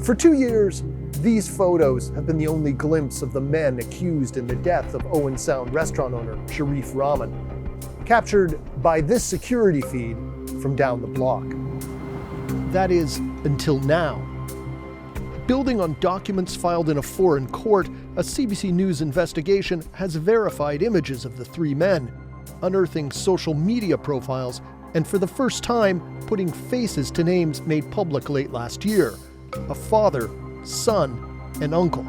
For 2 years, these photos have been the only glimpse of the men accused in the death of Owen Sound restaurant owner Sharif Rahman, captured by this security feed from down the block. That is, until now. Building on documents filed in a foreign court, a CBC News investigation has verified images of the three men, unearthing social media profiles, and for the first time, putting faces to names made public late last year: a father, son, and uncle.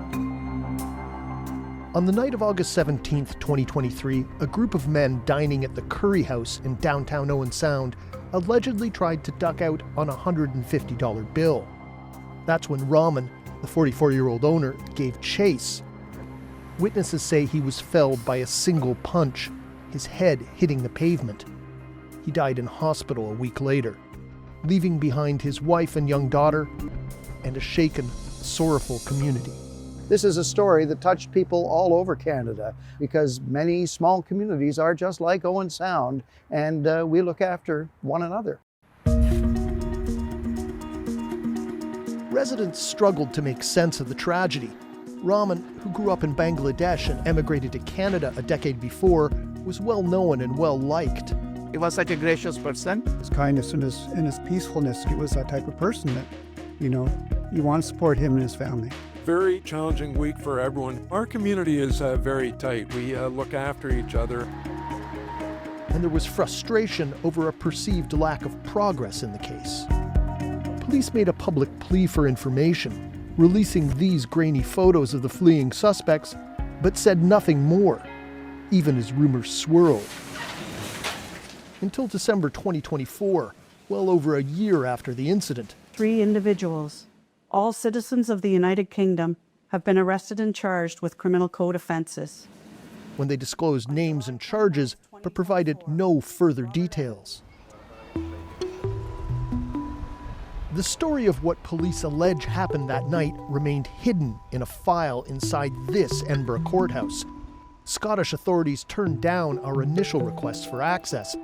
On the night of August 17, 2023, a group of men dining at the Curry House in downtown Owen Sound allegedly tried to duck out on a $150 bill. That's when Rahman, the 44-year-old owner, gave chase. Witnesses say he was felled by a single punch, his head hitting the pavement. He died in hospital a week later, leaving behind his wife and young daughter and a shaken, sorrowful community. This is a story that touched people all over Canada because many small communities are just like Owen Sound, and we look after one another. Residents struggled to make sense of the tragedy. Rahman, who grew up in Bangladesh and emigrated to Canada a decade before, was well known and well liked. He was such a gracious person. His kindness and his peacefulness, he was that type of person that, you want to support him and his family. Very challenging week for everyone. Our community is very tight. We look after each other. And there was frustration over a perceived lack of progress in the case. Police made a public plea for information, releasing these grainy photos of the fleeing suspects, but said nothing more, even as rumors swirled. Until December 2024, well over a year after the incident. 3 individuals, all citizens of the United Kingdom, have been arrested and charged with criminal code offences. When they disclosed names and charges, but provided no further details. The story of what police allege happened that night remained hidden in a file inside this Edinburgh courthouse. Scottish authorities turned down our initial requests for access,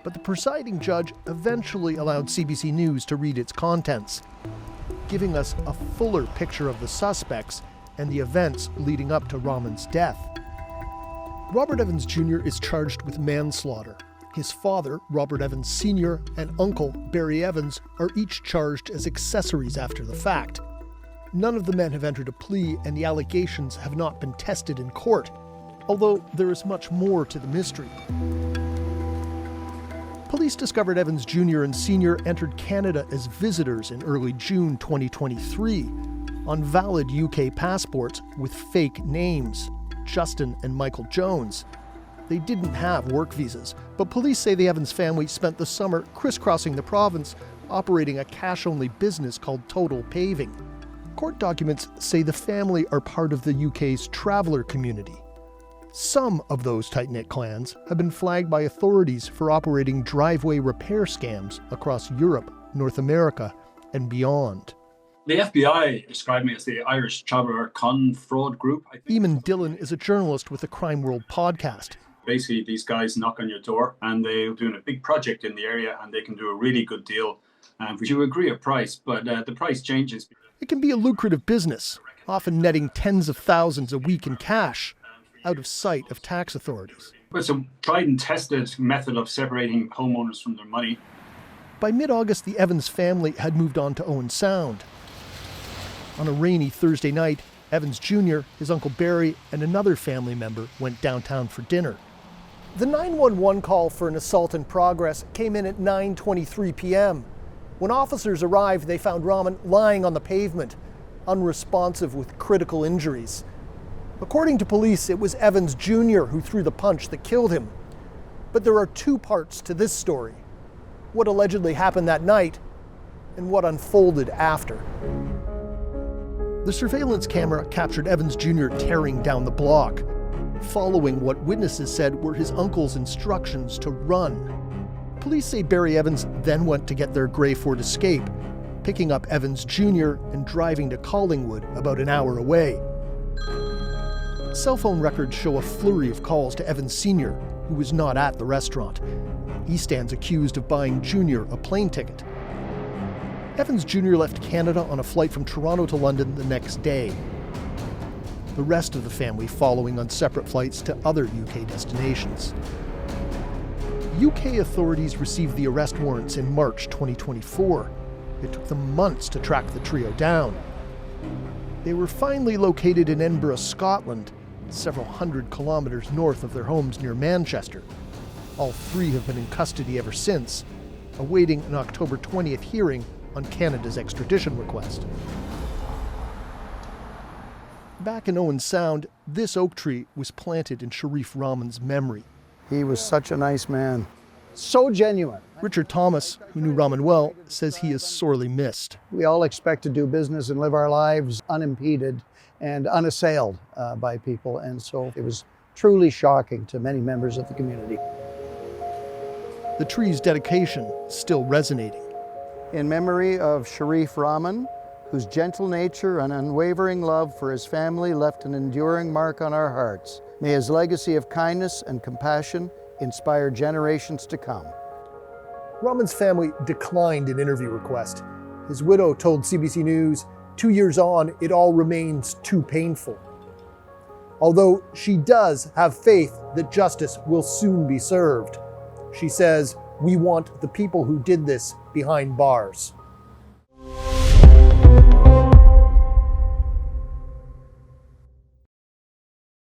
but the presiding judge eventually allowed CBC News to read its contents, giving us a fuller picture of the suspects and the events leading up to Rahman's death. Robert Evans Jr. is charged with manslaughter. His father, Robert Evans Sr., and uncle, Barry Evans, are each charged as accessories after the fact. None of the men have entered a plea, and the allegations have not been tested in court, although there is much more to the mystery. Police discovered Evans Jr. and Sr. entered Canada as visitors in early June 2023 on valid UK passports with fake names, Justin and Michael Jones. They didn't have work visas, but police say the Evans family spent the summer crisscrossing the province, operating a cash-only business called Total Paving. Court documents say the family are part of the UK's traveller community. Some of those tight-knit clans have been flagged by authorities for operating driveway repair scams across Europe, North America, and beyond. The FBI described me as the Irish Traveller Con Fraud Group. Eamon Dillon is a journalist with the Crime World podcast. Basically, these guys knock on your door and they're doing a big project in the area and they can do a really good deal. But you agree a price, but the price changes. It can be a lucrative business, often netting tens of thousands a week in cash, out of sight of tax authorities. It's a tried and tested method of separating homeowners from their money. By mid-August, the Evans family had moved on to Owen Sound. On a rainy Thursday night, Evans Jr., his Uncle Barry, and another family member went downtown for dinner. The 911 call for an assault in progress came in at 9:23 p.m. When officers arrived, they found Rahman lying on the pavement, unresponsive with critical injuries. According to police, it was Evans Jr. who threw the punch that killed him. But there are 2 parts to this story: what allegedly happened that night and what unfolded after. The surveillance camera captured Evans Jr. tearing down the block, following what witnesses said were his uncle's instructions to run. Police say Barry Evans then went to get their grey Ford Escape, picking up Evans Jr. and driving to Collingwood, about an hour away. Cell phone records show a flurry of calls to Evans Sr., who was not at the restaurant. He stands accused of buying Jr. a plane ticket. Evans Jr. left Canada on a flight from Toronto to London the next day. The rest of the family following on separate flights to other UK destinations. UK authorities received the arrest warrants in March 2024. It took them months to track the trio down. They were finally located in Edinburgh, Scotland, several hundred kilometers north of their homes near Manchester. All three have been in custody ever since, awaiting an October 20th hearing on Canada's extradition request. Back in Owen Sound, this oak tree was planted in Sharif Rahman's memory. He was such a nice man, so genuine. Richard Thomas, who knew Rahman well, says he is sorely missed. We all expect to do business and live our lives unimpeded and unassailed by people, and so it was truly shocking to many members of the community. The tree's dedication still resonating. In memory of Sharif Rahman, whose gentle nature and unwavering love for his family left an enduring mark on our hearts. May his legacy of kindness and compassion inspire generations to come. Rahman's family declined an interview request. His widow told CBC News, 2 years on, it all remains too painful. Although she does have faith that justice will soon be served. She says, we want the people who did this behind bars.